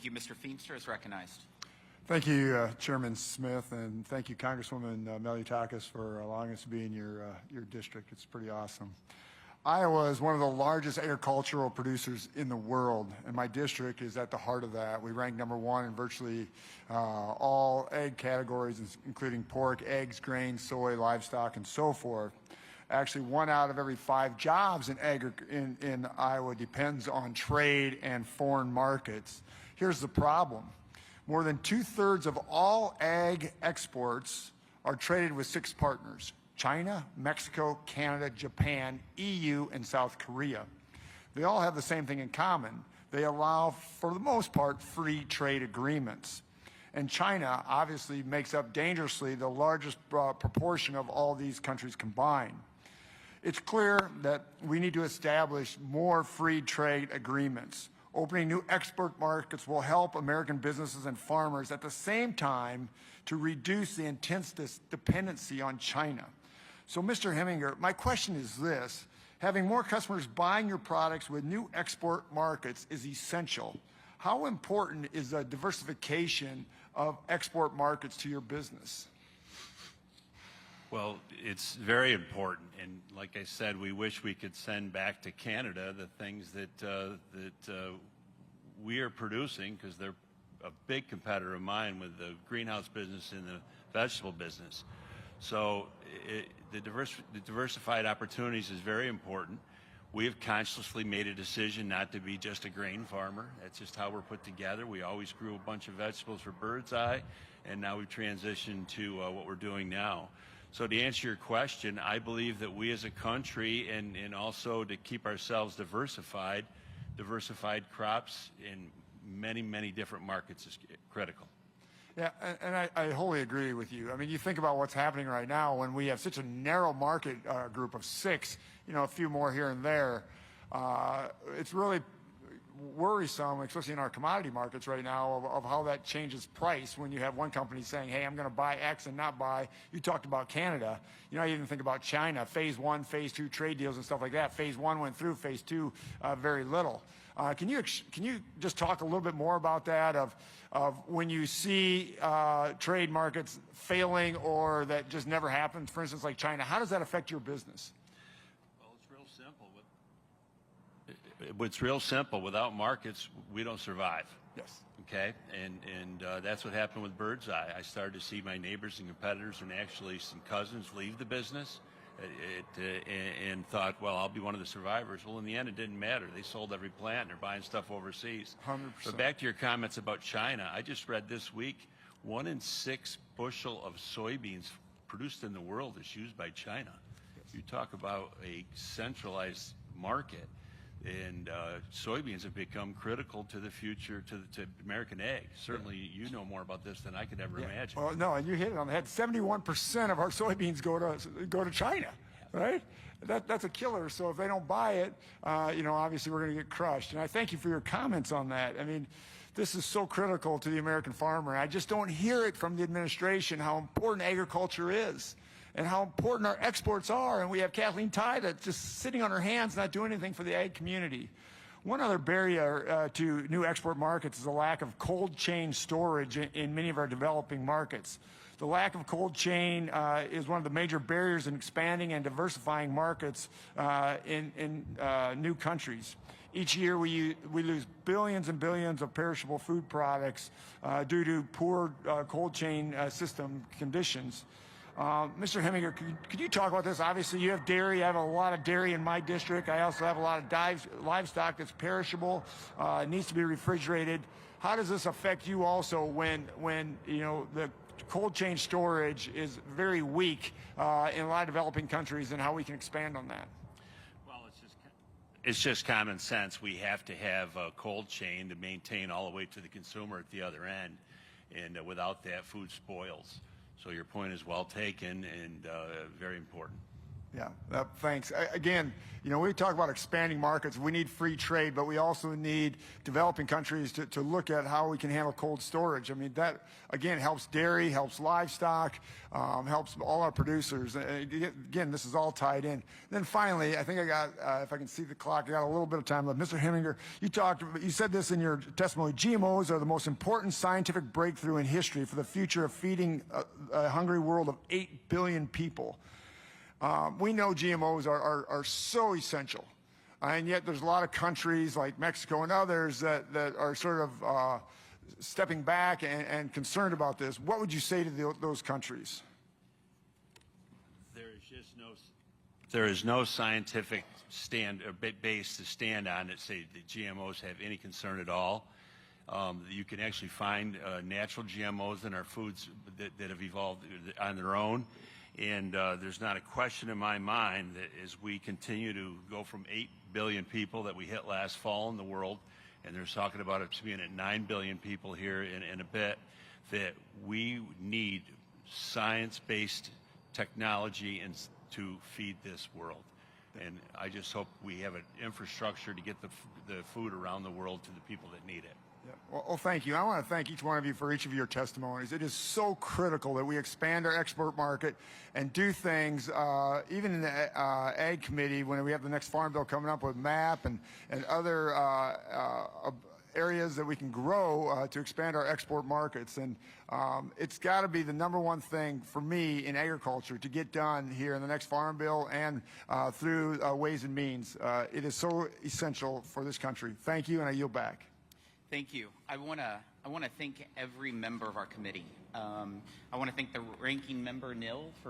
Thank you. Mr. Feenstra is recognized. Thank you, Chairman Smith, and thank you, Congresswoman Meliutakis, for allowing us to be in your district. It's pretty awesome. Iowa is one of the largest agricultural producers in the world, and my district is at the heart of that. We rank #1 in virtually all egg categories, including pork, eggs, grains, soy, livestock, and so forth. Actually, 1 out of every 5 jobs in Iowa depends on trade and foreign markets. Here's the problem. More than 2/3 of all ag exports are traded with 6 partners: China, Mexico, Canada, Japan, EU, and South Korea. They all have the same thing in common. They allow, for the most part, free trade agreements. And China obviously makes up dangerously the largest proportion of all these countries combined. It's clear that we need to establish more free trade agreements. Opening new export markets will help American businesses and farmers at the same time to reduce the intense dependency on China. So, Mr. Heminger, my question is this. Having more customers buying your products with new export markets is essential. How important is the diversification of export markets to your business? Well, it's very important, and like I said, we wish we could send back to Canada the things that we are producing, because they're a big competitor of mine with the greenhouse business and the vegetable business. So the diversified opportunities is very important. We have consciously made a decision not to be just a grain farmer. That's just how we're put together. We always grew a bunch of vegetables for bird's eye, and now we've transitioned to what we're doing now. So to answer your question, I believe that we as a country, and also to keep ourselves diversified crops in many, many different markets is critical. Yeah, and I wholly agree with you. I mean, you think about what's happening right now when we have such a narrow market group of 6, a few more here and there. It's really worrisome, especially in our commodity markets right now, of how that changes price when you have one company saying, hey, I'm going to buy X and not buy. You talked about Canada. I even think about China, phase 1, phase 2 trade deals and stuff like that. Phase 1 went through, phase 2 very little. Can you just talk a little bit more about that, of when you see trade markets failing or that just never happens, for instance, like China, how does that affect your business? Well, it's real simple. It's real simple. Without markets, we don't survive. Yes. Okay, and that's what happened with bird's eye. I started to see my neighbors and competitors and actually some cousins leave the business, and thought, well, I'll be one of the survivors. Well, in the end, it didn't matter. They sold every plant, and they're buying stuff overseas. 100%. But back to your comments about China, I just read this week, 1 in 6 bushel of soybeans produced in the world is used by China. Yes. You talk about a centralized market. And soybeans have become critical to the future, to American eggs. Certainly, you know more about this than I could ever imagine. Well, no, and you hit it on the head. 71% of our soybeans go to China, right? That's a killer. So if they don't buy it, obviously we're going to get crushed. And I thank you for your comments on that. I mean, this is so critical to the American farmer. I just don't hear it from the administration how important agriculture is, and how important our exports are. And we have Kathleen Tai that's just sitting on her hands, not doing anything for the ag community. One other barrier to new export markets is the lack of cold chain storage in many of our developing markets. The lack of cold chain is one of the major barriers in expanding and diversifying markets in new countries. Each year we lose billions and billions of perishable food products due to poor cold chain system conditions. Mr. Heminger, could you talk about this? Obviously, you have dairy. I have a lot of dairy in my district. I also have a lot of livestock that's perishable, needs to be refrigerated. How does this affect you also when the cold chain storage is very weak in a lot of developing countries, and how we can expand on that? Well, it's just common sense. We have to have a cold chain to maintain all the way to the consumer at the other end, and without that, food spoils. So your point is well taken and very important. Yeah, thanks. Again, you know, we talk about expanding markets. We need free trade, but we also need developing countries to look at how we can handle cold storage. I mean, that, again, helps dairy, helps livestock, helps all our producers. Again, this is all tied in. Then finally, I think I got, if I can see the clock, I got a little bit of time left. Mr. Heminger, you said this in your testimony, GMOs are the most important scientific breakthrough in history for the future of feeding a hungry world of 8 billion people. We know GMOs are so essential, and yet there's a lot of countries like Mexico and others that are sort of stepping back and concerned about this. What would you say to those countries? There is no scientific base to stand on that say that GMOs have any concern at all. You can actually find natural GMOs in our foods that have evolved on their own. And there's not a question in my mind that as we continue to go from 8 billion people that we hit last fall in the world, and they're talking about it being at 9 billion people here in a bit, that we need science-based technology to feed this world. And I just hope we have an infrastructure to get the food around the world to the people that need it. Yeah. Well, thank you. I want to thank each one of you for each of your testimonies. It is so critical that we expand our export market and do things, even in the Ag Committee, when we have the next Farm Bill coming up with MAP and other areas that we can grow to expand our export markets. And it's got to be the #1 thing for me in agriculture to get done here in the next Farm Bill and through Ways and Means. It is so essential for this country. Thank you, and I yield back. Thank you. I want to thank every member of our committee. I want to thank the ranking member, Nil, for